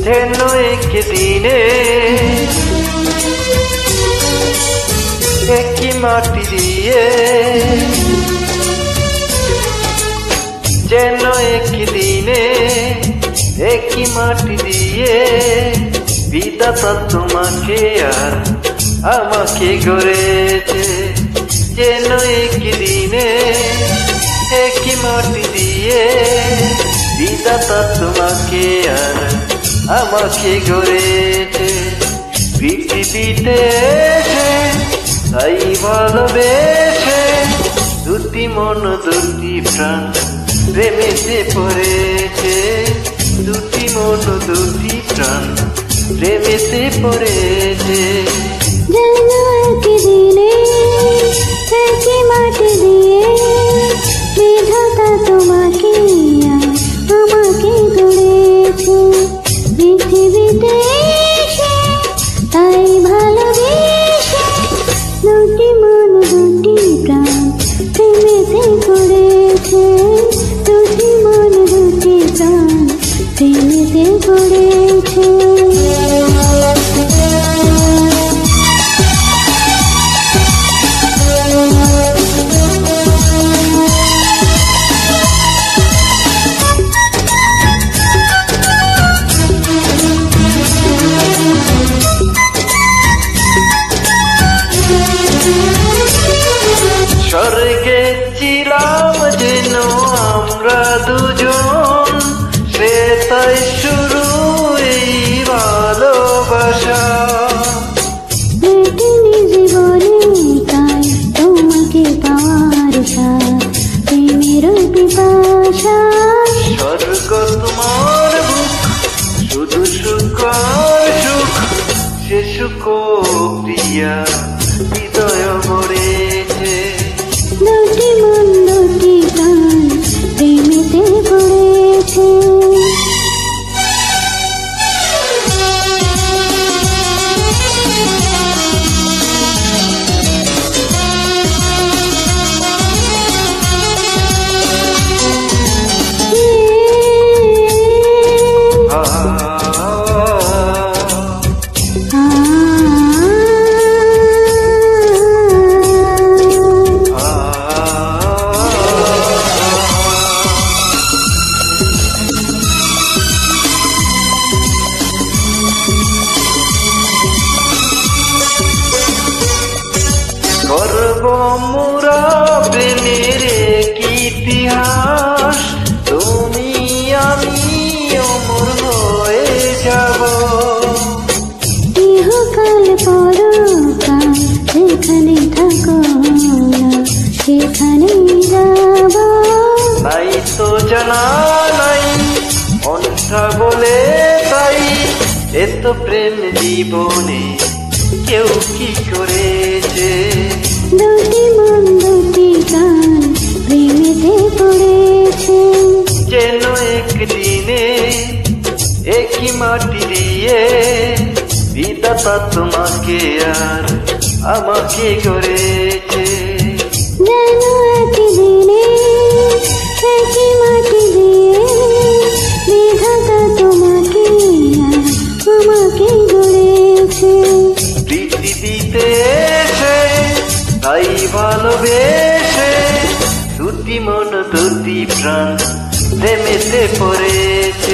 যেন একদিনে একই মাটি দিয়ে, যেন একদিনে একই মাটি দিয়ে বিধাতা তোমাকে আর আমাকে গড়েছে। যেন একদিনে একই মাটি দিয়ে বিধাতা তোমাকে আর আমাকে গড়েছে। পৃথিবীতে এসে তাই ভালোবেসে দুটি মন দুটি প্রাণ প্রেমেতে পড়েছে। দুটি মন দুটি প্রাণ প্রেমেতে পড়েছে। যেন একদিনে একই মাটি দিয়ে বিধাতা তোমাকে আর আমাকে গড়েছে। পৃথিবীতে এসে তাই ভালোবেসে দুটি মন দুটি প্রাণ প্রেমেতে পড়েছে। দুটি মন দুটি প্রাণ প্রেমেতে পড়েছে। স্বর্গে ছিলাম যেন আমরা দুজন, সে তাই শুরু এই ভালোবাসা। জীবনে তাই তোমাকে পাওয়ার প্রেমের পিপাসা। স্বর্গ তোমার বুক, শুধু সুখ আর সুখ, সে সুখ প্রিয়া হৃদয় ভরেছে। দুটি মন দুটি প্রাণ প্রেমেতে পড়েছে। করব মোরা প্রেমের ইতিহাস, তুমি আমি অমর হয়ে যাব। ইহকাল পরকাল যেখানে থাকো না সেখানে যাব। নাই তো জানা নাই মনটা বলে তাই, এত প্রেম জীবনে কেউ কি করেছে। দুটি মন দুটি প্রাণ প্রেমেতে পড়েছে। যেন একদিনে একই মাটি দিয়ে বিধাতা তোমাকে আর আমাকে গড়েছে। যেন একদিনে একই মাটি দিয়ে বিধাতা তোমাকে আর আমাকে গড়েছে। পৃথিবীতে এসে তাই ভালোবেসে দুটি মন দুটি প্রাণ প্রেমেতে পড়েছে।